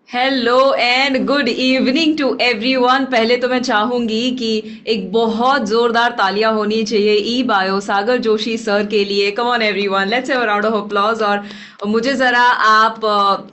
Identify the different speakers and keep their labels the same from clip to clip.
Speaker 1: Hello and good evening to everyone. पहले तो मैं चाहूंगी कि एक बहुत जोरदार तालियां होनी चाहिए ई बायो सागर जोशी सर के लिए। Come on everyone, let's have a round of applause. और मुझे जरा आप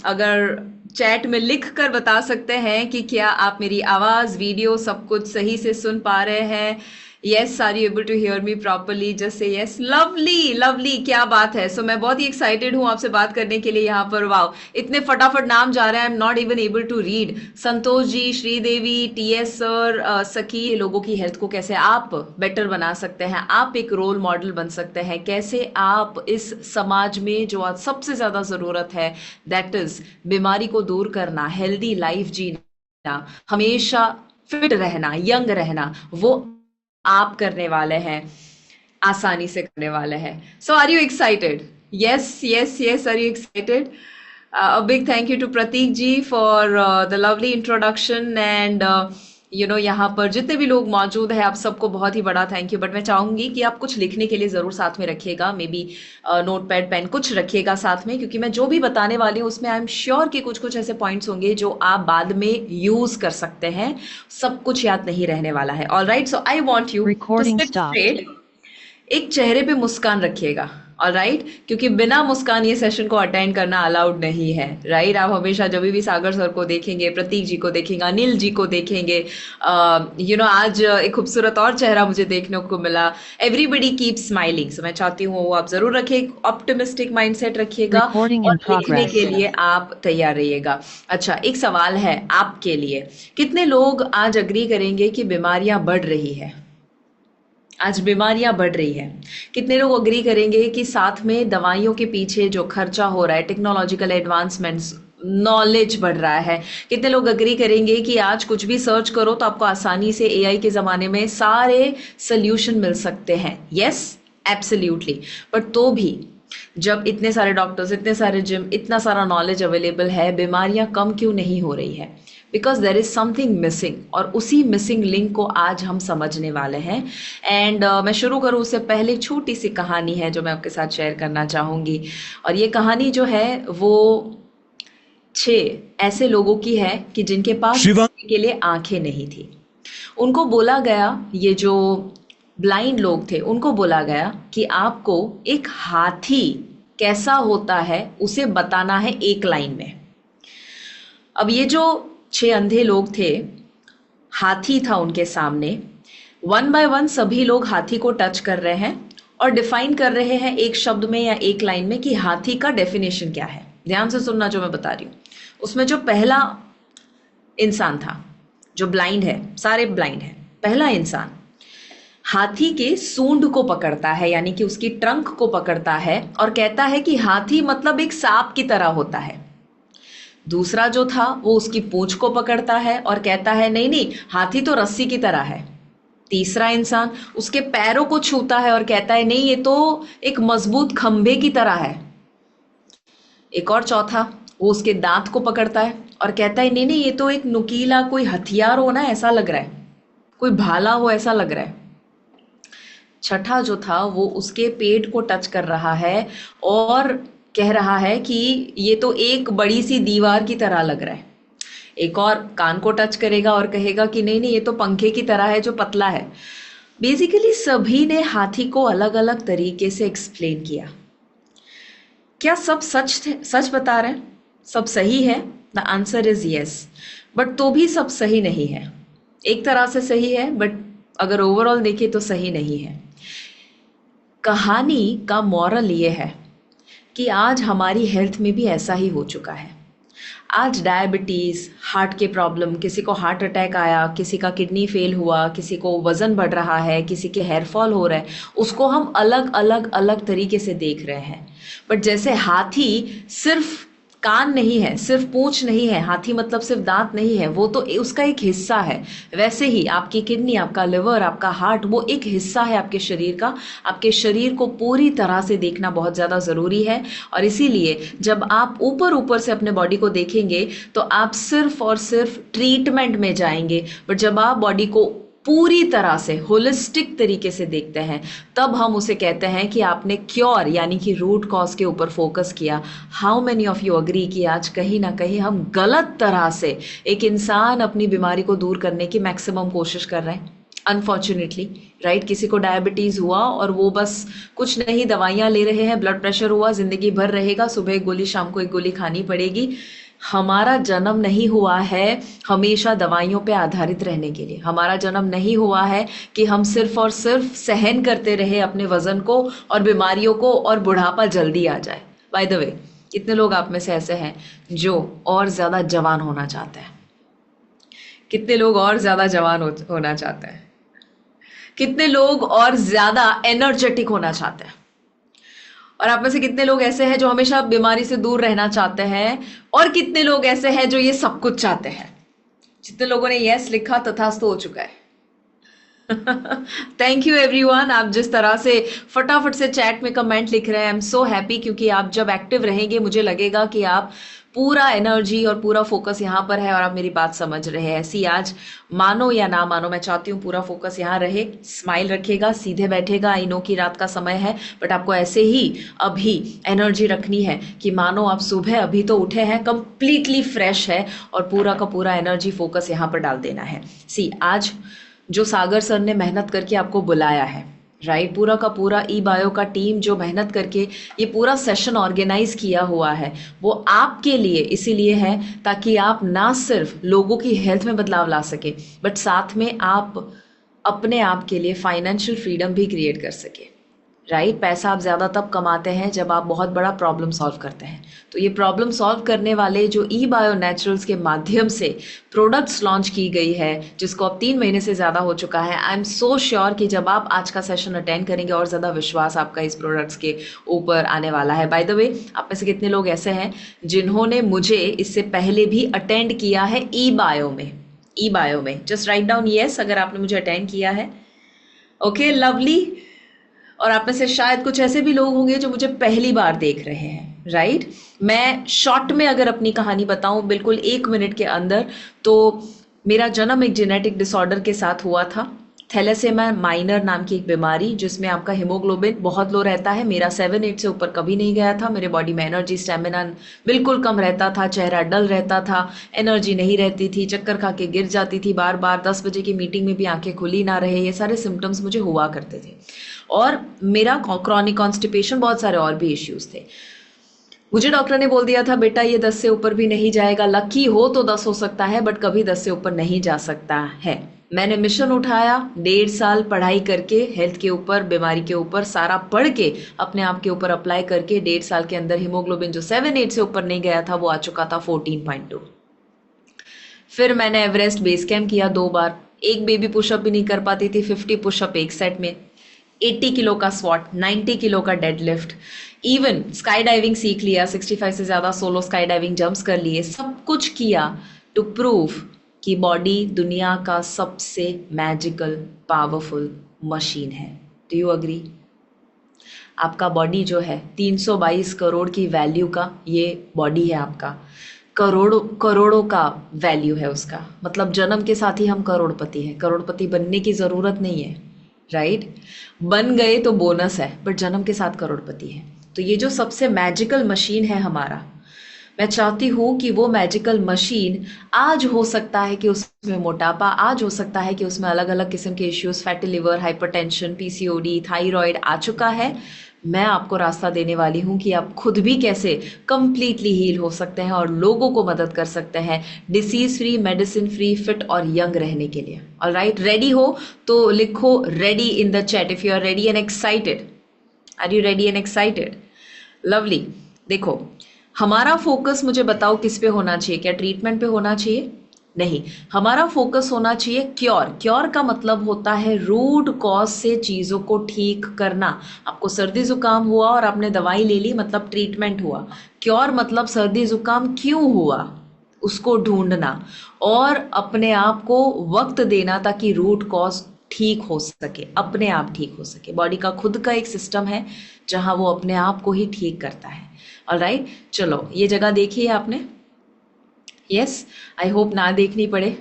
Speaker 1: अगर चैट में लिख कर बता सकते हैं कि क्या आप मेरी आवाज वीडियो सब कुछ सही से सुन पा रहे हैं। Yes, are you able to hear me properly? Just say yes. Lovely lovely, क्या बात है। सो मैं बहुत ही एक्साइटेड हूँ आपसे बात करने के लिए यहाँ पर। वाओ, इतने फटाफट नाम जा रहे हैं, I am not even able to read. Santosh ji, Sridevi, TS sir, Sakhi, ये लोगों की हेल्थ को कैसे आप बेटर बना सकते हैं, आप एक रोल मॉडल बन सकते हैं, कैसे आप इस समाज में जो आज सबसे ज्यादा जरूरत है, दैट इज बीमारी को दूर करना, हेल्दी लाइफ जीना, हमेशा फिट रहना, यंग रहना, वो आप करने वाले हैं, आसानी से करने वाले हैं। So are you excited? Yes yes yes, are you excited? A big thank you to Pratik ji for the lovely introduction and यहाँ पर जितने भी लोग मौजूद हैं आप सबको बहुत ही बड़ा थैंक यू। बट मैं चाहूंगी कि आप कुछ लिखने के लिए जरूर साथ में रखिएगा, maybe notepad pen कुछ रखिएगा साथ में, क्योंकि मैं जो भी बताने वाली हूँ उसमें आई एम श्योर कि कुछ कुछ ऐसे पॉइंट्स होंगे जो आप बाद में यूज कर सकते हैं। सब कुछ याद नहीं रहने वाला है। All right, so I want you to
Speaker 2: Recording
Speaker 1: sit
Speaker 2: stopped.
Speaker 1: Straight. एक चेहरे पे मुस्कान रखिएगा। ऑलराइट, क्योंकि बिना मुस्कान ये सेशन को अटेंड करना अलाउड नहीं है। राइट, आप हमेशा जब भी सागर सर को देखेंगे, प्रतीक जी को देखेंगे, अनिल जी को देखेंगे, आज एक खूबसूरत और चेहरा मुझे देखने को मिला। Everybody keep smiling. सो मैं चाहती हूँ वो आप जरूर रखिए, ऑप्टिमिस्टिक माइंडसेट रखिएगा
Speaker 2: Recording
Speaker 1: और
Speaker 2: in
Speaker 1: लिखने के
Speaker 2: progress.
Speaker 1: लिए आप तैयार रहिएगा। अच्छा, एक सवाल है आपके लिए। कितने लोग आज अग्री करेंगे कि बीमारियां बढ़ रही है? आज बीमारियां बढ़ रही है। कितने लोग अग्री करेंगे कि साथ में दवाइयों के पीछे जो खर्चा हो रहा है, टेक्नोलॉजिकल एडवांसमेंट्स, नॉलेज बढ़ रहा है। कितने लोग अग्री करेंगे कि आज कुछ भी सर्च करो तो आपको आसानी से एआई के ज़माने में सारे सल्यूशन मिल सकते हैं? Yes, absolutely. बट तो भी जब इतने सारे डॉक्टर्स, इतने सारे जिम, इतना सारा नॉलेज अवेलेबल है, बीमारियां कम क्यों नहीं हो रही है? Because there is something missing, और उसी मिसिंग लिंक को आज हम समझने वाले हैं। एंड मैं शुरू करूँ उससे पहले छोटी सी कहानी है जो मैं आपके साथ शेयर करना चाहूँगी। और ये कहानी जो है वो 6 ऐसे लोगों की है कि जिनके पास
Speaker 3: शिवा
Speaker 1: देखने के लिए आंखें नहीं थी। उनको बोला गया, ये जो ब्लाइंड लोग थे उनको बोला गया कि आपको एक हाथी कैसा होता है उसे बताना है एक लाइन में। अब ये जो 6 अंधे लोग थे, हाथी था उनके सामने। वन बाय वन सभी लोग हाथी को टच कर रहे हैं और डिफाइन कर रहे हैं एक शब्द में या एक लाइन में कि हाथी का डेफिनेशन क्या है। ध्यान से सुनना जो मैं बता रही हूँ। उसमें जो पहला इंसान था जो ब्लाइंड है, सारे ब्लाइंड है, पहला इंसान हाथी के सूंड को पकड़ता है, यानी कि उसकी ट्रंक को पकड़ता है और कहता है कि हाथी मतलब एक सांप की तरह होता है। दूसरा जो था वो उसकी पूंछ को पकड़ता है और कहता है नहीं नहीं, हाथी तो रस्सी की तरह है। तीसरा इंसान उसके पैरों को छूता है और कहता है नहीं, ये तो एक मजबूत खंभे की तरह है। एक और चौथा, वो उसके दांत को पकड़ता है और कहता है नहीं नहीं, ये तो एक नुकीला कोई हथियार हो ना, ऐसा लग रहा है, कोई भाला हो ऐसा लग रहा है। छठा जो था वो उसके पेट को टच कर रहा है और कह रहा है कि ये तो एक बड़ी सी दीवार की तरह लग रहा है। एक और कान को टच करेगा और कहेगा कि नहीं नहीं, ये तो पंखे की तरह है जो पतला है। बेसिकली सभी ने हाथी को अलग अलग तरीके से एक्सप्लेन किया। क्या सब सच थे, सच बता रहे हैं, सब सही है? The answer is yes, but तो भी सब सही नहीं है। एक तरह से सही है बट अगर ओवरऑल देखें तो सही नहीं है। कहानी का मॉरल ये है कि आज हमारी हेल्थ में भी ऐसा ही हो चुका है। आज डायबिटीज़, हार्ट के प्रॉब्लम, किसी को हार्ट अटैक आया, किसी का किडनी फेल हुआ, किसी को वज़न बढ़ रहा है, किसी के हेयर फॉल हो रहा है, उसको हम अलग अलग अलग तरीके से देख रहे हैं। बट जैसे हाथी सिर्फ कान नहीं है, सिर्फ पूंछ नहीं है, हाथी मतलब सिर्फ दांत नहीं है, वो तो उसका एक हिस्सा है। वैसे ही आपकी किडनी, आपका लिवर, आपका हार्ट वो एक हिस्सा है आपके शरीर का। आपके शरीर को पूरी तरह से देखना बहुत ज़्यादा ज़रूरी है। और इसीलिए जब आप ऊपर ऊपर से अपने बॉडी को देखेंगे तो आप सिर्फ और सिर्फ ट्रीटमेंट में जाएंगे। बट जब आप बॉडी को पूरी तरह से होलिस्टिक तरीके से देखते हैं, तब हम उसे कहते हैं कि आपने क्योर यानी कि रूट कॉज के ऊपर फोकस किया। How many of you agree कि आज कहीं ना कहीं हम गलत तरह से एक इंसान अपनी बीमारी को दूर करने की मैक्सिमम कोशिश कर रहे हैं, अनफॉर्चुनेटली, राइट। किसी को डायबिटीज़ हुआ और वो बस कुछ नहीं दवाइयाँ ले रहे हैं, ब्लड प्रेशर हुआ, ज़िंदगी भर रहेगा, सुबह एक गोली शाम को एक गोली खानी पड़ेगी। हमारा जन्म नहीं हुआ है हमेशा दवाइयों पे आधारित रहने के लिए। हमारा जन्म नहीं हुआ है कि हम सिर्फ और सिर्फ सहन करते रहे अपने वजन को और बीमारियों को और बुढ़ापा जल्दी आ जाए। बाय द वे, कितने लोग आप में से ऐसे हैं जो और ज़्यादा जवान होना चाहते हैं? कितने लोग और ज़्यादा जवान होना चाहते हैं? कितने लोग और ज़्यादा एनर्जेटिक होना चाहते हैं? और आप में से कितने लोग ऐसे हैं जो हमेशा बीमारी से दूर रहना चाहते हैं? और कितने लोग ऐसे हैं जो ये सब कुछ चाहते हैं? जितने लोगों ने यस लिखा तथास्तु हो चुका है। Thank you everyone. आप जिस तरह से फटाफट से चैट में कमेंट लिख रहे हैं, आई एम सो हैप्पी, क्योंकि आप जब एक्टिव रहेंगे मुझे लगेगा कि आप पूरा एनर्जी और पूरा फोकस यहाँ पर है और आप मेरी बात समझ रहे हैं। ऐसी आज मानो या ना मानो, मैं चाहती हूँ पूरा फोकस यहाँ रहे। स्माइल रखेगा, सीधे बैठेगा। आई नो कि रात का समय है, बट आपको ऐसे ही अभी एनर्जी रखनी है कि मानो आप सुबह अभी तो उठे हैं, कंप्लीटली फ्रेश है, और पूरा का पूरा एनर्जी फोकस यहाँ पर डाल देना है। सी, आज जो सागर सर ने मेहनत करके आपको बुलाया है, राइट, पूरा का पूरा ई बायो का टीम जो मेहनत करके ये पूरा सेशन ऑर्गेनाइज किया हुआ है, वो आपके लिए इसीलिए है ताकि आप ना सिर्फ लोगों की हेल्थ में बदलाव ला सके, बट साथ में आप अपने आप के लिए फाइनेंशियल फ्रीडम भी क्रिएट कर सके, राइट। पैसा आप ज़्यादा तब कमाते हैं जब आप बहुत बड़ा प्रॉब्लम सॉल्व करते हैं। तो ये प्रॉब्लम सॉल्व करने वाले जो ई बायो नेचुरल्स के माध्यम से प्रोडक्ट्स लॉन्च की गई है, जिसको अब 3 महीने से ज़्यादा हो चुका है, आई एम सो श्योर कि जब आप आज का सेशन अटेंड करेंगे और ज़्यादा विश्वास आपका इस प्रोडक्ट्स के ऊपर आने वाला है। बाय द वे, आप में से कितने लोग ऐसे हैं जिन्होंने मुझे इससे पहले भी अटेंड किया है ई बायो में? ई बायो में जस्ट राइट डाउन येस अगर आपने मुझे अटेंड किया है। Okay, lovely. और आप में से शायद कुछ ऐसे भी लोग होंगे जो मुझे पहली बार देख रहे हैं, राइट। मैं शॉर्ट में अगर अपनी कहानी बताऊं बिल्कुल 1 मिनट के अंदर, तो मेरा जन्म एक जेनेटिक डिसऑर्डर के साथ हुआ था, थैलेसेमिया माइनर नाम की एक बीमारी, जिसमें आपका हीमोग्लोबिन बहुत लो रहता है। मेरा 7-8 से ऊपर कभी नहीं गया था। मेरे बॉडी में एनर्जी स्टेमिना बिल्कुल कम रहता था, चेहरा डल रहता था, एनर्जी नहीं रहती थी, चक्कर खा के गिर जाती थी बार बार, 10 बजे की मीटिंग में भी आंखें खुली ना रहे, ये सारे सिम्टम्स मुझे हुआ करते थे। और मेरा क्रॉनिक कॉन्स्टिपेशन, बहुत सारे और भी इश्यूज थे। मुझे डॉक्टर ने बोल दिया था बेटा ये 10 से ऊपर भी नहीं जाएगा, लकी हो तो 10 हो सकता है बट कभी 10 से ऊपर नहीं जा सकता है। मैंने मिशन उठाया, 1.5 साल पढ़ाई करके हेल्थ के ऊपर, बीमारी के ऊपर सारा पढ़ के अपने आप के ऊपर अप्लाई करके 1.5 साल के अंदर हीमोग्लोबिन जो 7-8 से ऊपर नहीं गया था वो आ चुका था 14.2। फिर मैंने एवरेस्ट बेस कैम्प किया 2 बार, एक बेबी पुशअप भी नहीं कर पाती थी, 50 पुशअप एक सेट में, 80 किलो का स्वॉट, 90 किलो का डेडलिफ्ट, इवन स्काई डाइविंग सीख लिया, 65 से ज़्यादा सोलो स्काई डाइविंग जंप्स कर लिए, सब कुछ किया टू प्रूव कि बॉडी दुनिया का सबसे मैजिकल पावरफुल मशीन है। Do you agree? आपका बॉडी जो है 322 करोड़ की वैल्यू का ये बॉडी है आपका, करोड़ों करोड़ों का वैल्यू है उसका, मतलब जन्म के साथ ही हम करोड़पति हैं। करोड़पति बनने की ज़रूरत नहीं है, राइट। बन गए तो बोनस है, बट जन्म के साथ करोड़पति है। तो ये जो सबसे मैजिकल मशीन है हमारा, मैं चाहती हूँ कि वो मैजिकल मशीन, आज हो सकता है कि उसमें मोटापा, आज हो सकता है कि उसमें अलग अलग किस्म के issues, fatty liver, hypertension, PCOD, thyroid आ चुका है। मैं आपको रास्ता देने वाली हूँ कि आप खुद भी कैसे कंप्लीटली हील हो सकते हैं और लोगों को मदद कर सकते हैं disease free, medicine free, fit और यंग रहने के लिए। ऑलराइट, रेडी हो तो लिखो ready in the chat if you are ready and excited. Are you ready and excited? Lovely. देखो, हमारा फोकस मुझे बताओ किस पे होना चाहिए? क्या ट्रीटमेंट पे होना चाहिए? नहीं, हमारा फोकस होना चाहिए क्योर। क्योर का मतलब होता है रूट कॉज से चीज़ों को ठीक करना। आपको सर्दी जुकाम हुआ और आपने दवाई ले ली, मतलब ट्रीटमेंट हुआ। क्योर मतलब सर्दी जुकाम क्यों हुआ उसको ढूंढना और अपने आप को वक्त देना ताकि रूट कॉज ठीक हो सके, अपने आप ठीक हो सके। बॉडी का खुद का एक सिस्टम है जहां वो अपने आप को ही ठीक करता है। ऑलराइट, चलो ये जगह देखी है आपने? यस, आई होप ना देखनी पड़े।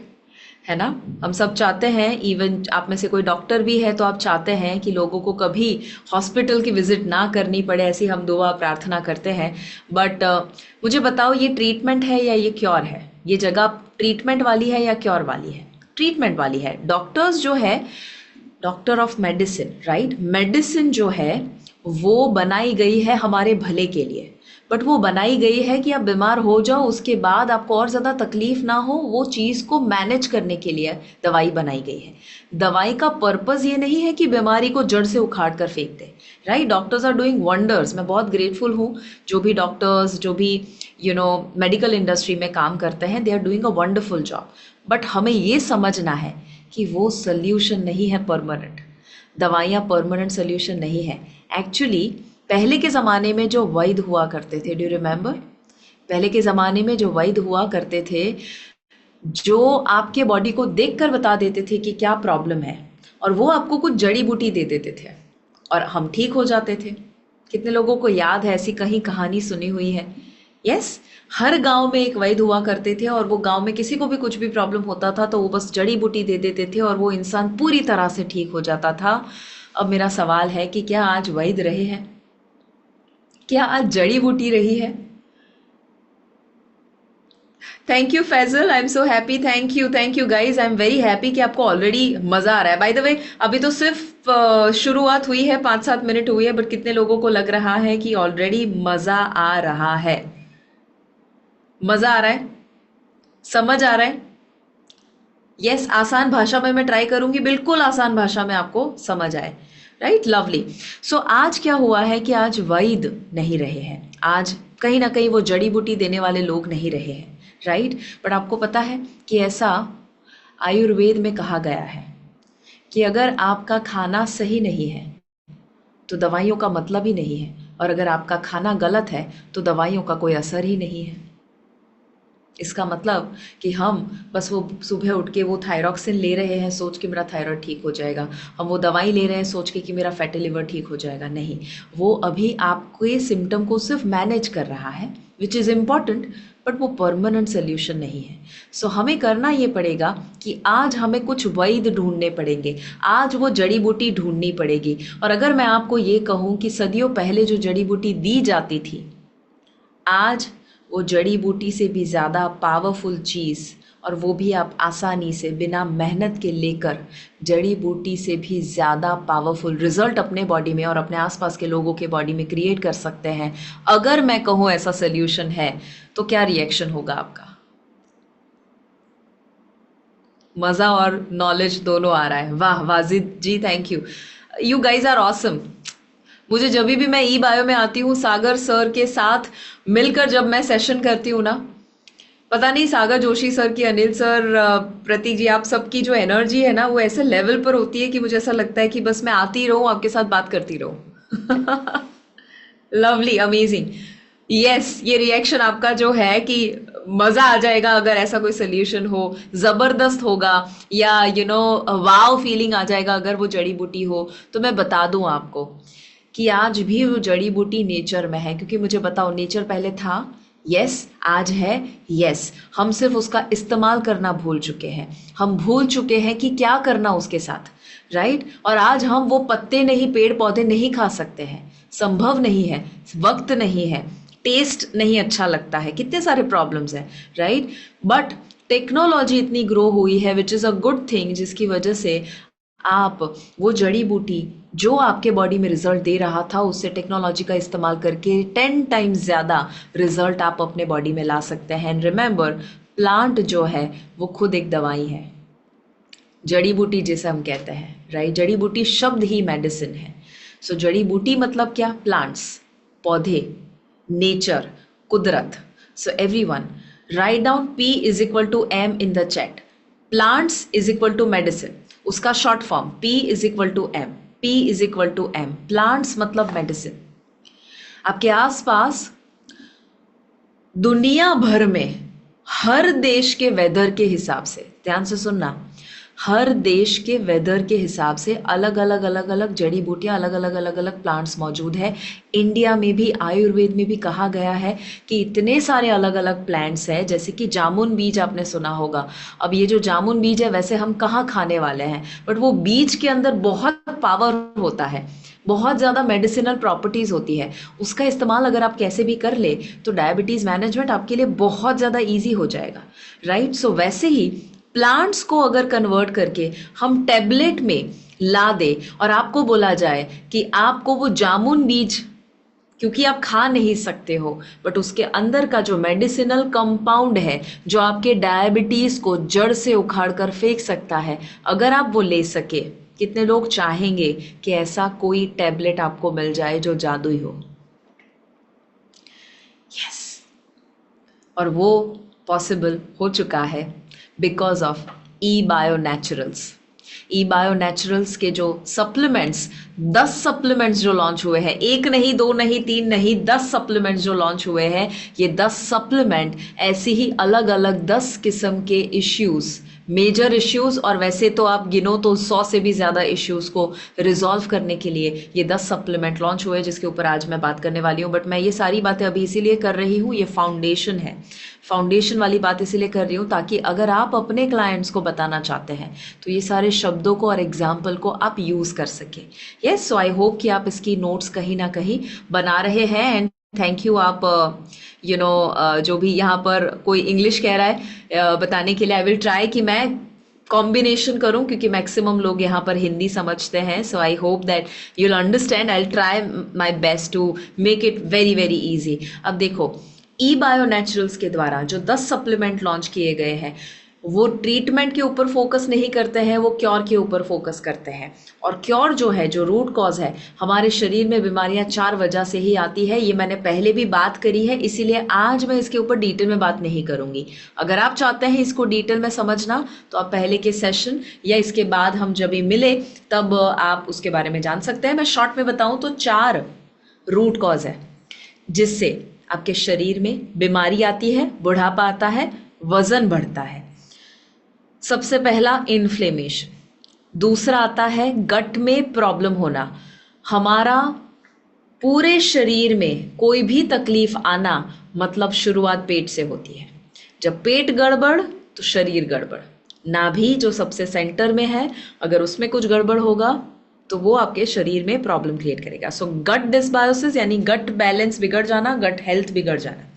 Speaker 1: है ना। हम सब चाहते हैं, इवन आप में से कोई डॉक्टर भी है तो आप चाहते हैं कि लोगों को कभी हॉस्पिटल की विजिट ना करनी पड़े, ऐसी हम दुआ प्रार्थना करते हैं। बट मुझे बताओ, ये ट्रीटमेंट है या ये क्योर है? ये जगह ट्रीटमेंट वाली है या क्योर वाली है? ट्रीटमेंट वाली है। डॉक्टर्स जो है, doctor of medicine, right, medicine जो है वो बनाई गई है हमारे भले के लिए। बट वो बनाई गई है कि आप बीमार हो जाओ, उसके बाद आपको और ज़्यादा तकलीफ ना हो, वो चीज़ को मैनेज करने के लिए दवाई बनाई गई है। दवाई का पर्पज़ ये नहीं है कि बीमारी को जड़ से उखाड़ कर फेंक दे, right. Doctors are doing wonders. मैं बहुत ग्रेटफुल हूँ, जो भी डॉक्टर्स, जो भी मेडिकल इंडस्ट्री में काम करते हैं, they are doing a wonderful job. But हमें ये समझना है कि वो सोल्यूशन नहीं है परमानेंट। दवाइयाँ परमानेंट सोल्यूशन नहीं है। एक्चुअली पहले के ज़माने में जो वैद्य हुआ करते थे, डू यू रिमेंबर? पहले के ज़माने में जो वैद्य हुआ करते थे, जो आपके बॉडी को देखकर बता देते थे कि क्या प्रॉब्लम है, और वो आपको कुछ जड़ी बूटी दे देते थे और हम ठीक हो जाते थे। कितने लोगों को याद है, ऐसी कहीं कहानी सुनी हुई है? यस, हर गांव में एक वैद्य हुआ करते थे और वो गांव में किसी को भी कुछ भी प्रॉब्लम होता था तो वो बस जड़ी बूटी दे देते थे और वो इंसान पूरी तरह से ठीक हो जाता था। अब मेरा सवाल है कि क्या आज वैद्य रहे हैं? क्या आज जड़ी बूटी रही है? Thank you Faisal, I am so happy. Thank you guys, I am very happy कि आपको ऑलरेडी मजा आ रहा है। बाय द वे, अभी तो सिर्फ शुरुआत हुई है, 5-7 मिनट हुई है, बट कितने लोगों को लग रहा है कि ऑलरेडी मजा आ रहा है? मजा आ रहा है? समझ आ रहा है? यस, आसान भाषा में मैं ट्राई करूंगी, बिल्कुल आसान भाषा में आपको समझ आए, राइट। लवली। सो आज क्या हुआ है कि आज वैद्य नहीं रहे हैं, आज कहीं ना कहीं वो जड़ी बूटी देने वाले लोग नहीं रहे हैं, राइट। बट आपको पता है कि ऐसा आयुर्वेद में कहा गया है कि अगर आपका खाना सही नहीं है तो दवाइयों का मतलब ही नहीं है, और अगर आपका खाना गलत है तो दवाइयों का कोई असर ही नहीं है। इसका मतलब कि हम बस वो सुबह उठ के वो थायरॉक्सिन ले रहे हैं सोच के मेरा थायराइड ठीक हो जाएगा, हम वो दवाई ले रहे हैं सोच के कि मेरा फैटी लिवर ठीक हो जाएगा। नहीं, वो अभी आपके सिम्टम को सिर्फ मैनेज कर रहा है, विच इज़ इम्पॉर्टेंट, बट वो परमानेंट सोल्यूशन नहीं है। सो हमें करना ये पड़ेगा कि आज हमें कुछ वैद्य ढूंढने पड़ेंगे, आज वो जड़ी बूटी ढूंढनी पड़ेगी। और अगर मैं आपको ये कहूँ कि सदियों पहले जो जड़ी बूटी दी जाती थी, आज वो जड़ी बूटी से भी ज़्यादा पावरफुल चीज़, और वो भी आप आसानी से बिना मेहनत के लेकर जड़ी बूटी से भी ज़्यादा पावरफुल रिजल्ट अपने बॉडी में और अपने आसपास के लोगों के बॉडी में क्रिएट कर सकते हैं। अगर मैं कहूँ ऐसा सोल्यूशन है, तो क्या रिएक्शन होगा आपका? मज़ा और नॉलेज दोनों आ रहा है। वाह Wajid ji, thank you, you guys are awesome. मुझे जब भी मैं ई बायो में आती हूँ सागर सर के साथ मिलकर, जब मैं सेशन करती हूँ ना, पता नहीं सागर जोशी सर की, अनिल सर, प्रतीक जी, आप सबकी जो एनर्जी है ना, वो ऐसे लेवल पर होती है कि मुझे ऐसा लगता है कि बस मैं आती रहूं, आपके साथ बात करती रहूं। Lovely, amazing. यस, ये रिएक्शन आपका जो है कि मजा आ जाएगा अगर ऐसा कोई सोल्यूशन हो, जबरदस्त होगा, या वाव फीलिंग आ जाएगा अगर वो जड़ी बूटी हो। तो मैं बता दूं आपको कि आज भी वो जड़ी बूटी नेचर में है, क्योंकि मुझे बताओ, नेचर पहले था, यस, आज है, यस, हम सिर्फ उसका इस्तेमाल करना भूल चुके हैं। हम भूल चुके हैं कि क्या करना उसके साथ, राइट। और आज हम वो पत्ते नहीं, पेड़ पौधे नहीं खा सकते हैं, संभव नहीं है, वक्त नहीं है, टेस्ट नहीं अच्छा लगता है, कितने सारे प्रॉब्लम्स हैं, राइट। बट टेक्नोलॉजी इतनी ग्रो हुई है, which is a good thing, जिसकी वजह से आप वो जड़ी बूटी जो आपके बॉडी में रिजल्ट दे रहा था, उससे टेक्नोलॉजी का इस्तेमाल करके 10 टाइम्स ज़्यादा रिजल्ट आप अपने बॉडी में ला सकते हैं। एंड रिमेंबर, प्लांट जो है वो खुद एक दवाई है, जड़ी बूटी जिसे हम कहते हैं, राइट। जड़ी बूटी शब्द ही मेडिसिन है। सो जड़ी बूटी मतलब क्या? प्लांट्स, पौधे, नेचर, कुदरत। So everyone write down P=M in the chat. Plants = medicine, उसका short form P=M, P=M, plants मतलब मेडिसिन। आपके आसपास दुनिया भर में हर देश के वेदर के हिसाब से, ध्यान से सुनना, हर देश के वेदर के हिसाब से अलग अलग जड़ी बूटियाँ, अलग अलग प्लांट्स मौजूद है। इंडिया में भी, आयुर्वेद में भी कहा गया है कि इतने सारे अलग अलग प्लांट्स हैं, जैसे कि जामुन बीज आपने सुना होगा। अब ये जो जामुन बीज है वैसे हम कहाँ खाने वाले हैं, बट वो बीज के अंदर बहुत पावर होता है, बहुत ज़्यादा मेडिसिनल प्रॉपर्टीज़ होती है। उसका इस्तेमाल अगर आप कैसे भी कर ले तो डायबिटीज़ मैनेजमेंट आपके लिए बहुत ज़्यादा ईजी हो जाएगा, राइट। सो वैसे ही प्लांट्स को अगर कन्वर्ट करके हम टेबलेट में ला दे और आपको बोला जाए कि आपको वो जामुन बीज, क्योंकि आप खा नहीं सकते हो, बट उसके अंदर का जो मेडिसिनल कंपाउंड है जो आपके डायबिटीज को जड़ से उखाड़ कर फेंक सकता है, अगर आप वो ले सके, कितने लोग चाहेंगे कि ऐसा कोई टैबलेट आपको मिल जाए जो जादुई हो? यस, और वो पॉसिबल हो चुका है because of E bio naturals. E bio naturals के जो सप्लीमेंट्स, 10 सप्लीमेंट्स जो लॉन्च हुए हैं, एक नहीं, दो नहीं, तीन नहीं, 10 सप्लीमेंट्स जो लॉन्च हुए हैं, ये 10 सप्लीमेंट ऐसी ही अलग अलग 10 किस्म के इश्यूज, मेजर इश्यूज, और वैसे तो आप गिनो तो 100 से भी ज़्यादा इश्यूज को रिजॉल्व करने के लिए ये 10 सप्लीमेंट लॉन्च हुए, जिसके ऊपर आज मैं बात करने वाली हूँ। बट मैं ये सारी बातें अभी इसीलिए कर रही हूँ, ये फाउंडेशन है, फाउंडेशन वाली बात इसीलिए कर रही हूँ ताकि अगर आप अपने क्लाइंट्स को बताना चाहते हैं तो ये सारे शब्दों को और एग्जाम्पल को आप यूज़ कर सकें। यस, सो आई होप कि आप इसकी नोट्स कहीं ना कहीं बना रहे हैं। एंड थैंक यू, आप जो भी यहाँ पर कोई इंग्लिश कह रहा है बताने के लिए, आई विल ट्राई कि मैं कॉम्बिनेशन करूं, क्योंकि मैक्सिमम लोग यहाँ पर हिंदी समझते हैं। So I hope that you will understand. I will try my best to make it very very easy. अब देखो, ई बायो नेचुरल्स के द्वारा जो 10 सप्लीमेंट लॉन्च किए गए हैं वो ट्रीटमेंट के ऊपर फोकस नहीं करते हैं, वो क्योर के ऊपर फोकस करते हैं। और क्योर जो है, जो रूट कॉज है, हमारे शरीर में बीमारियां 4 वजह से ही आती है। ये मैंने पहले भी बात करी है, इसीलिए आज मैं इसके ऊपर डिटेल में बात नहीं करूंगी। अगर आप चाहते हैं इसको डिटेल में समझना तो आप पहले के सेशन या इसके बाद हम जब भी मिले तब आप उसके बारे में जान सकते हैं। मैं शॉर्ट में बताऊं तो 4 रूट कॉज है जिससे आपके शरीर में बीमारी आती है, बुढ़ापा आता है, वजन बढ़ता है। सबसे पहला इन्फ्लेमेशन, दूसरा आता है गट में प्रॉब्लम होना। हमारा पूरे शरीर में कोई भी तकलीफ आना मतलब शुरुआत पेट से होती है। जब पेट गड़बड़ तो शरीर गड़बड़। नाभि जो सबसे सेंटर में है, अगर उसमें कुछ गड़बड़ होगा तो वो आपके शरीर में प्रॉब्लम क्रिएट करेगा। सो गट डिसबायोसिस यानी गट बैलेंस बिगड़ जाना, गट हेल्थ बिगड़ जाना।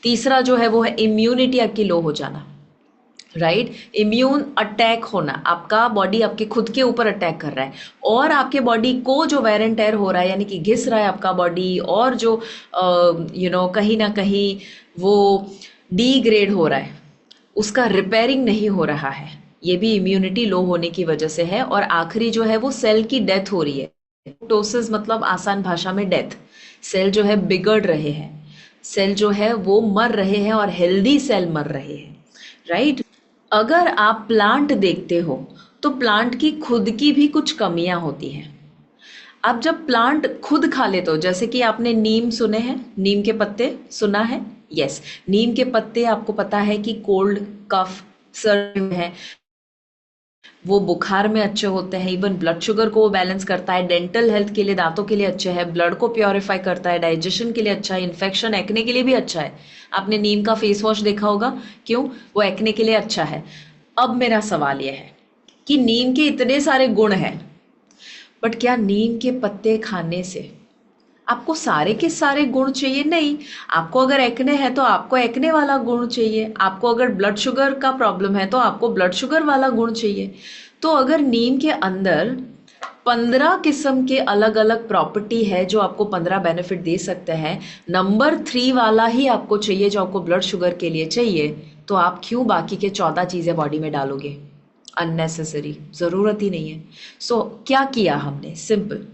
Speaker 1: तीसरा जो है वो है इम्यूनिटी आपकी लो हो जाना, राइट। इम्यून अटैक होना, आपका बॉडी आपके खुद के ऊपर अटैक कर रहा है और आपके बॉडी को जो वेर एंड टेयर हो रहा है, यानी कि घिस रहा है आपका बॉडी, और जो कहीं ना कहीं वो डीग्रेड हो रहा है, उसका रिपेयरिंग नहीं हो रहा है, ये भी इम्यूनिटी लो होने की वजह से है। और आखिरी जो है वो सेल की डेथ हो रही है। टोसिस मतलब आसान भाषा में डेथ। सेल जो है बिगड़ रहे हैं, सेल जो है वो मर रहे हैं और हेल्दी सेल मर रहे हैं, राइट। अगर आप प्लांट देखते हो तो प्लांट की खुद की भी कुछ कमियां होती हैं। आप जब प्लांट खुद खा लेते हो, जैसे कि आपने नीम सुने हैं, नीम के पत्ते सुना है? यस, नीम के पत्ते आपको पता है कि कोल्ड, कफ, सर्दी है, वो बुखार में अच्छे होते हैं। इवन ब्लड शुगर को वो बैलेंस करता है, डेंटल हेल्थ के लिए, दांतों के लिए अच्छे है, ब्लड को प्योरीफाई करता है, डाइजेशन के लिए अच्छा है, इन्फेक्शन, एक्ने के लिए भी अच्छा है। आपने नीम का फेस वॉश देखा होगा, क्यों? वो एक्ने के लिए अच्छा है। अब मेरा सवाल यह है कि नीम के इतने सारे गुण हैं, बट क्या नीम के पत्ते खाने से आपको सारे के सारे गुण चाहिए? नहीं। आपको अगर एक्ने है तो आपको एक्ने वाला गुण चाहिए, आपको अगर ब्लड शुगर का प्रॉब्लम है तो आपको ब्लड शुगर वाला गुण चाहिए। तो अगर नीम के अंदर 15 किस्म के अलग अलग प्रॉपर्टी है जो आपको 15 बेनिफिट दे सकते हैं, नंबर 3 वाला ही आपको चाहिए जो आपको ब्लड शुगर के लिए चाहिए, तो आप क्यों बाकी के 14 चीज़ें बॉडी में डालोगे? अननेसेसरी, ज़रूरत ही नहीं है। सो क्या किया हमने? सिंपल,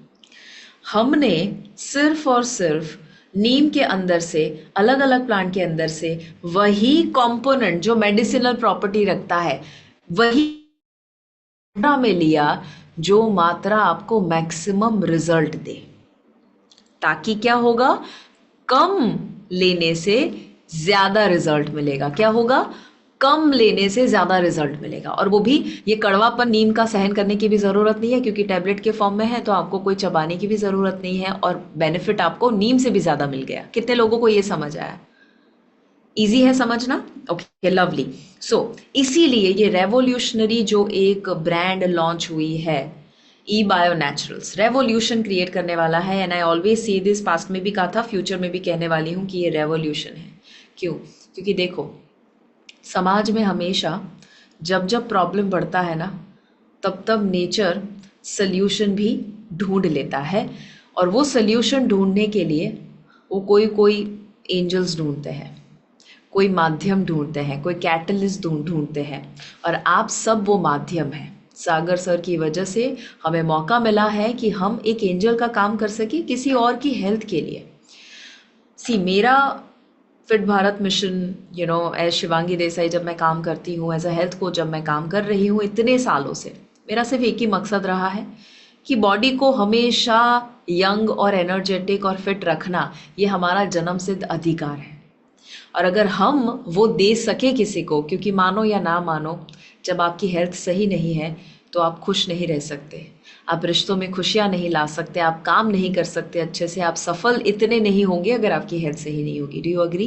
Speaker 1: हमने सिर्फ और सिर्फ नीम के अंदर से, अलग अलग प्लांट के अंदर से वही कंपोनेंट जो मेडिसिनल प्रॉपर्टी रखता है, वही मात्रा में लिया जो मात्रा आपको मैक्सिमम रिजल्ट दे। ताकि क्या होगा? कम लेने से ज्यादा रिजल्ट मिलेगा। क्या होगा? कम लेने से ज़्यादा रिजल्ट मिलेगा। और वो भी ये कड़वापन नीम का सहन करने की भी ज़रूरत नहीं है, क्योंकि टैबलेट के फॉर्म में है, तो आपको कोई चबाने की भी ज़रूरत नहीं है, और बेनिफिट आपको नीम से भी ज़्यादा मिल गया। कितने लोगों को ये समझ आया? इजी है समझना? Okay, lovely. सो इसीलिए ये रेवोल्यूशनरी जो एक ब्रांड लॉन्च हुई है, ई बायो नेचुरल्स, रेवोल्यूशन क्रिएट करने वाला है। And I always see this, past में भी कहा था, फ्यूचर में भी कहने वाली हूँ कि ये रेवोल्यूशन है। क्यों? क्योंकि देखो, समाज में हमेशा जब जब प्रॉब्लम बढ़ता है ना, तब तब नेचर सल्यूशन भी ढूंढ लेता है, और वो सल्यूशन ढूंढने के लिए वो कोई कोई एंजल्स ढूंढते हैं, कोई माध्यम ढूंढते हैं, कोई कैटलिस्ट ढूंढते हैं, और आप सब वो माध्यम हैं। सागर सर की वजह से हमें मौका मिला है कि हम एक एंजल का काम कर सके किसी और की हेल्थ के लिए। सी, मेरा fit Bharat mission, as Shivangi Desai जब मैं काम करती हूँ, एज अ हेल्थ कोच जब मैं काम कर रही हूँ इतने सालों से, मेरा सिर्फ एक ही मकसद रहा है कि बॉडी को हमेशा यंग और एनर्जेटिक और फिट रखना, ये हमारा जन्मसिद्ध अधिकार है। और अगर हम वो दे सके किसी को, क्योंकि मानो या ना मानो, जब आपकी हेल्थ सही नहीं है तो आप खुश नहीं रह सकते, आप रिश्तों में खुशियाँ नहीं ला सकते, आप काम नहीं कर सकते अच्छे से, आप सफल इतने नहीं होंगे अगर आपकी हेल्थ सही नहीं होगी। Do you agree?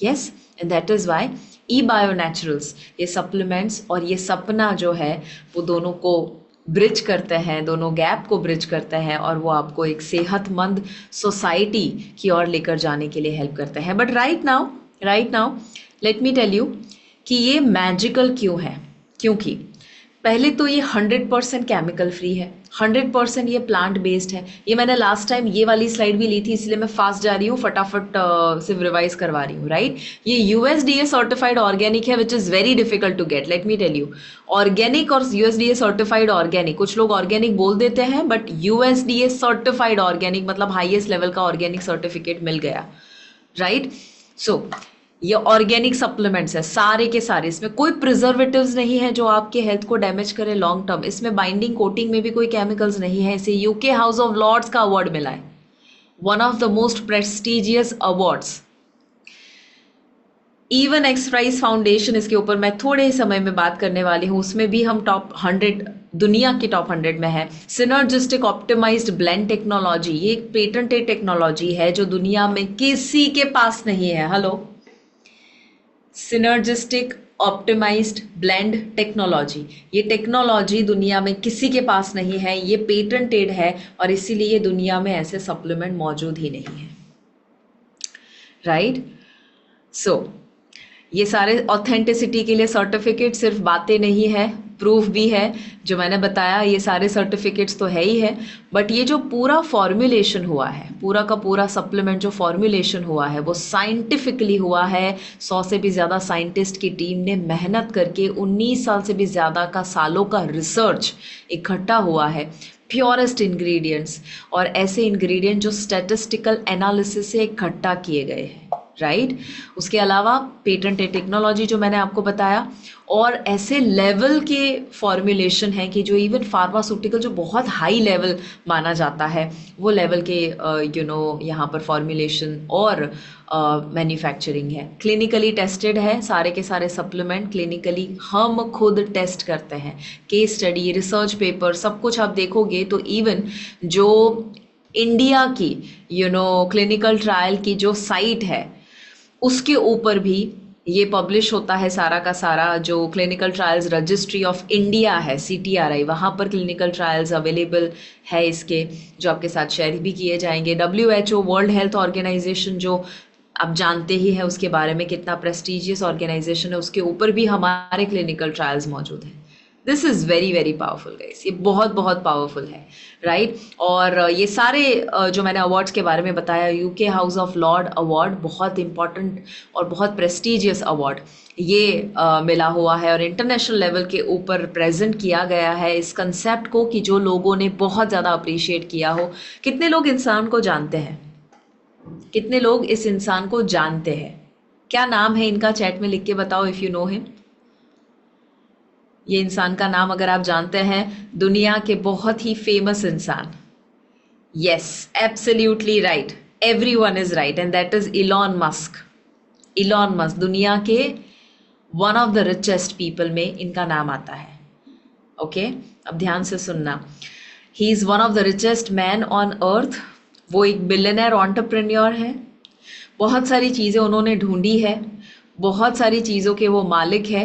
Speaker 1: Yes, and that is why E bio naturals, ये सप्लीमेंट्स और ये सपना जो है वो दोनों को ब्रिज करते हैं, दोनों गैप को ब्रिज करते हैं, और वो आपको एक सेहतमंद सोसाइटी की ओर लेकर जाने के लिए हेल्प करते हैं। But right now let me tell you कि ये मैजिकल क्यों है। क्योंकि पहले तो ये 100% केमिकल फ्री है, 100% ये प्लांट बेस्ड है। ये मैंने लास्ट टाइम ये वाली स्लाइड भी ली थी, इसलिए मैं फास्ट जा रही हूँ, फटाफट सिर्फ रिवाइज करवा रही हूँ, राइट। ये USDA सर्टिफाइड ऑर्गेनिक है, which is very difficult to get. Let me tell you, organic और USDA सर्टिफाइड ऑर्गेनिक, कुछ लोग ऑर्गेनिक बोल देते हैं, बट USDA सर्टिफाइड ऑर्गेनिक मतलब हाईएस्ट लेवल का ऑर्गेनिक सर्टिफिकेट मिल गया, राइट। सो ये ऑर्गेनिक सप्लीमेंट्स है सारे के सारे, इसमें कोई प्रिजर्वेटिव्स नहीं है जो आपके हेल्थ को डैमेज करे लॉन्ग टर्म, इसमें बाइंडिंग कोटिंग में भी कोई केमिकल्स नहीं है। इसे UK हाउस ऑफ लॉर्ड्स का अवार्ड मिला है, one of the most prestigious awards. Even X prize foundation, इसके ऊपर मैं थोड़े ही समय में बात करने वाली हूँ, उसमें भी हम टॉप 100, दुनिया की टॉप 100 में है। सिनर्जिस्टिक ऑप्टिमाइज्ड ब्लेंड टेक्नोलॉजी, ये एक पेटेंटेड टेक्नोलॉजी है जो दुनिया में किसी के पास नहीं है। Hello, synergistic optimised blend technology, ये टेक्नोलॉजी दुनिया में किसी के पास नहीं है, ये पेटेंटेड है, और इसीलिए दुनिया में ऐसे सप्लीमेंट मौजूद ही नहीं है, राइट। सो ये सारे ऑथेंटिसिटी के लिए सर्टिफिकेट सिर्फ बातें नहीं है, प्रूफ भी है। जो मैंने बताया ये सारे सर्टिफिकेट्स तो है ही है, बट ये जो पूरा फॉर्मुलेशन हुआ है, पूरा का पूरा सप्लीमेंट जो फॉर्मुलेशन हुआ है वो साइंटिफिकली हुआ है। 100 से भी ज़्यादा साइंटिस्ट की टीम ने मेहनत करके 19 साल से भी ज़्यादा का सालों का रिसर्च इकट्ठा हुआ है, प्योरेस्ट इंग्रेडिएंट्स, और ऐसे इंग्रेडिएंट जो स्टैटिस्टिकल एनालिसिस से इकट्ठा किए गए हैं, राइट। उसके अलावा पेटेंटेड टेक्नोलॉजी जो मैंने आपको बताया, और ऐसे लेवल के फॉर्मुलेशन हैं कि जो इवन फार्मास्यूटिकल जो बहुत हाई लेवल माना जाता है, वो लेवल के यहाँ पर फॉर्मुलेशन और मैन्युफैक्चरिंग है। क्लिनिकली टेस्टेड है सारे के सारे सप्लीमेंट, क्लिनिकली हम खुद टेस्ट करते हैं, केस स्टडी, रिसर्च पेपर, सब कुछ आप देखोगे तो इवन जो इंडिया की क्लिनिकल ट्रायल की जो साइट है उसके ऊपर भी ये पब्लिश होता है सारा का सारा। जो clinical trials registry of India है, CTRI, वहाँ पर क्लिनिकल ट्रायल्स अवेलेबल है इसके, जो आपके साथ शेयर भी किए जाएंगे। WHO, वर्ल्ड हेल्थ ऑर्गेनाइजेशन, जो आप जानते ही हैं उसके बारे में कितना प्रेस्टिजियस ऑर्गेनाइजेशन है, उसके ऊपर भी हमारे क्लिनिकल ट्रायल्स मौजूद हैं। This is very very powerful guys, ये बहुत बहुत पावरफुल है, राइट। और ये सारे जो मैंने अवार्ड्स के बारे में बताया, UK House of Lord award, बहुत इंपॉर्टेंट और बहुत प्रेस्टिजियस अवार्ड ये मिला हुआ है, और इंटरनेशनल लेवल के ऊपर प्रेजेंट किया गया है इस कंसेप्ट को, कि जो लोगों ने बहुत ज़्यादा अप्रिशिएट किया हो। कितने लोग इंसान को जानते हैं? कितने लोग इस इंसान को जानते हैं? क्या नाम है इनका? चैट में लिख के बताओ इफ़ यू नो हिम। ये इंसान का नाम अगर आप जानते हैं, दुनिया के बहुत ही फेमस इंसान। Yes, absolutely right, everyone is right, and that is Elon Musk. Elon Musk दुनिया के one of the richest people में इनका नाम आता है। ओके अब ध्यान से सुनना। He is one of the richest man on earth. वो एक बिलियनर एंटरप्रेन्योर है। बहुत सारी चीज़ें उन्होंने ढूंढी है, बहुत सारी चीज़ों के वो मालिक है।